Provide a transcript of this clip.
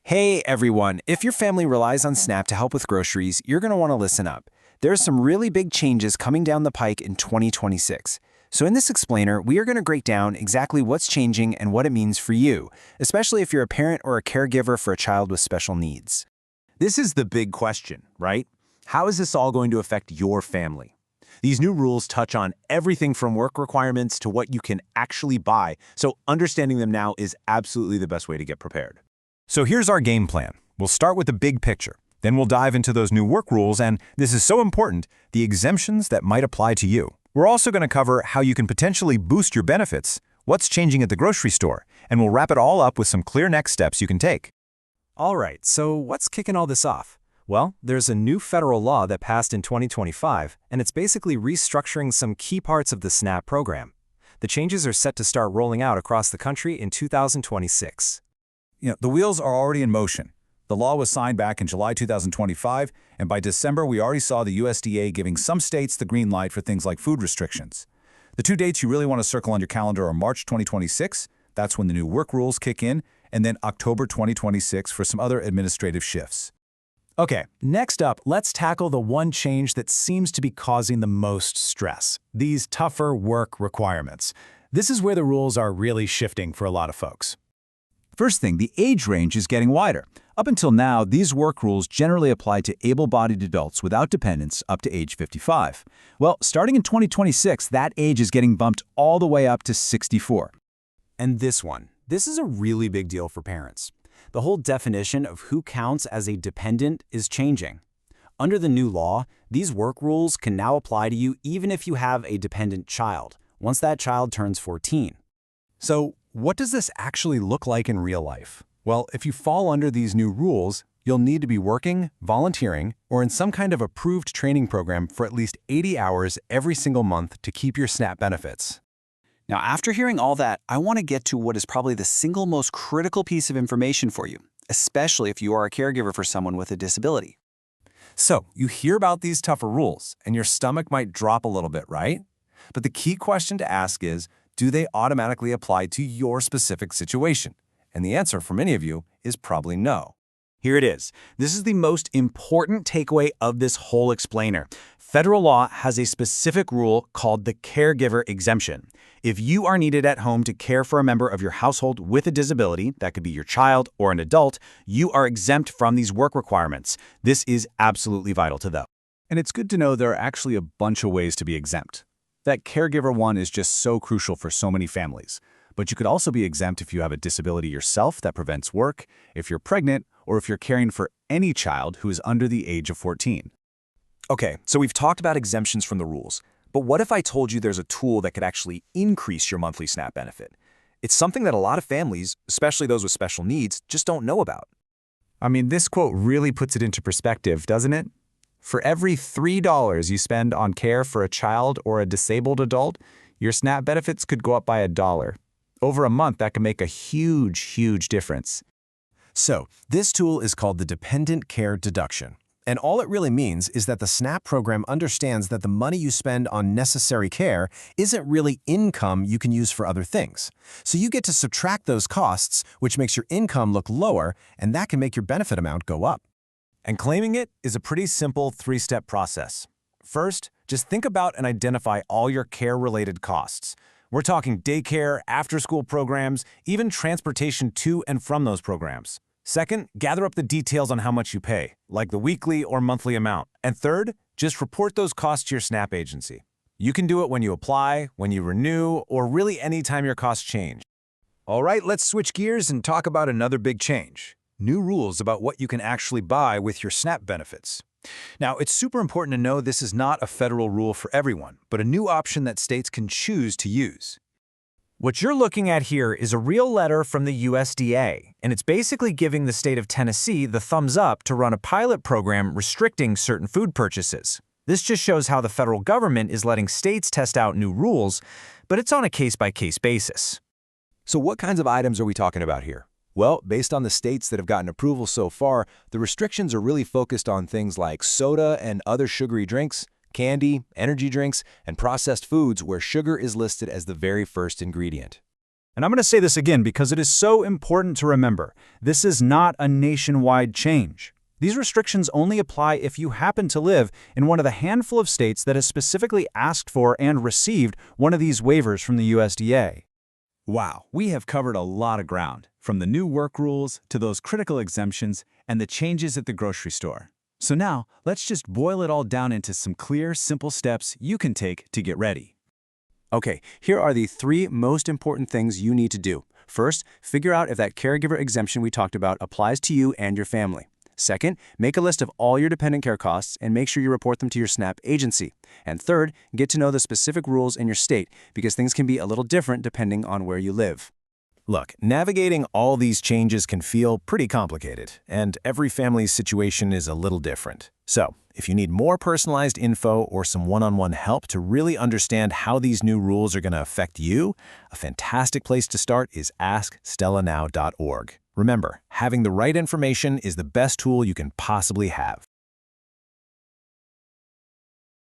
Hey everyone, if your family relies on SNAP to help with groceries, you're going to want to listen up. There are some really big changes coming down the pike in 2026. So in this explainer, we are going to break down exactly what's changing and what it means for you, especially if you're a parent or a caregiver for a child with special needs. This is the big question, right? How is this all going to affect your family? These new rules touch on everything from work requirements to what you can actually buy, so understanding them now is absolutely the best way to get prepared. So here's our game plan. We'll start with the big picture. Then we'll dive into those new work rules and, this is so important, the exemptions that might apply to you. We're also going to cover how you can potentially boost your benefits, what's changing at the grocery store, and we'll wrap it all up with some clear next steps you can take. All right, so what's kicking all this off? Well, there's a new federal law that passed in 2025, and it's basically restructuring some key parts of the SNAP program. The changes are set to start rolling out across the country in 2026. The wheels are already in motion. The law was signed back in July 2025, and by December, we already saw the USDA giving some states the green light for things like food restrictions. The two dates you really want to circle on your calendar are March 2026, that's when the new work rules kick in, and then October 2026 for some other administrative shifts. Okay, next up, let's tackle the one change that seems to be causing the most stress, these tougher work requirements. This is where the rules are really shifting for a lot of folks. First thing, the age range is getting wider. Up until now, these work rules generally apply to able-bodied adults without dependents up to age 55. Well, starting in 2026, that age is getting bumped all the way up to 64. And this is a really big deal for parents. The whole definition of who counts as a dependent is changing. Under the new law, these work rules can now apply to you even if you have a dependent child, once that child turns 14. So, what does this actually look like in real life? Well, if you fall under these new rules, you'll need to be working, volunteering, or in some kind of approved training program for at least 80 hours every single month to keep your SNAP benefits. Now, after hearing all that, I want to get to what is probably the single most critical piece of information for you, especially if you are a caregiver for someone with a disability. So, you hear about these tougher rules, and your stomach might drop a little bit, right? But the key question to ask is, do they automatically apply to your specific situation? And the answer for many of you is probably no. Here it is. This is the most important takeaway of this whole explainer. Federal law has a specific rule called the Caregiver Exemption. If you are needed at home to care for a member of your household with a disability, that could be your child or an adult, you are exempt from these work requirements. This is absolutely vital to them. And it's good to know there are actually a bunch of ways to be exempt. That caregiver one is just so crucial for so many families. But you could also be exempt if you have a disability yourself that prevents work, if you're pregnant, or if you're caring for any child who is under the age of 14. Okay, so we've talked about exemptions from the rules, but what if I told you there's a tool that could actually increase your monthly SNAP benefit? It's something that a lot of families, especially those with special needs, just don't know about. I mean, this quote really puts it into perspective, doesn't it? For every $3 you spend on care for a child or a disabled adult, your SNAP benefits could go up by $1. Over a month, that can make a huge difference. So, this tool is called the Dependent Care Deduction. And all it really means is that the SNAP program understands that the money you spend on necessary care isn't really income you can use for other things. So you get to subtract those costs, which makes your income look lower, and that can make your benefit amount go up. And claiming it is a pretty simple three-step process. First, just think about and identify all your care-related costs. We're talking daycare, after-school programs, even transportation to and from those programs. Second, gather up the details on how much you pay, like the weekly or monthly amount. And third, just report those costs to your SNAP agency. You can do it when you apply, when you renew, or really any time your costs change. All right, let's switch gears and talk about another big change. New rules about what you can actually buy with your SNAP benefits. Now, it's super important to know this is not a federal rule for everyone, but a new option that states can choose to use. What you're looking at here is a real letter from the USDA, and it's basically giving the state of Tennessee the thumbs up to run a pilot program restricting certain food purchases. This just shows how the federal government is letting states test out new rules, but it's on a case-by-case basis. So what kinds of items are we talking about here? Well, based on the states that have gotten approval so far, the restrictions are really focused on things like soda and other sugary drinks, candy, energy drinks, and processed foods where sugar is listed as the very first ingredient. And I'm going to say this again because it is so important to remember. This is not a nationwide change. These restrictions only apply if you happen to live in one of the handful of states that has specifically asked for and received one of these waivers from the USDA. Wow, we have covered a lot of ground, from the new work rules to those critical exemptions and the changes at the grocery store. So now, let's just boil it all down into some clear, simple steps you can take to get ready. Okay, here are the 3 most important things you need to do. First, figure out if that caregiver exemption we talked about applies to you and your family. Second, make a list of all your dependent care costs and make sure you report them to your SNAP agency. And third, get to know the specific rules in your state because things can be a little different depending on where you live. Look, navigating all these changes can feel pretty complicated, and every family's situation is a little different. So, if you need more personalized info or some one-on-one help to really understand how these new rules are going to affect you, a fantastic place to start is AskStellaNow.org. Remember, having the right information is the best tool you can possibly have.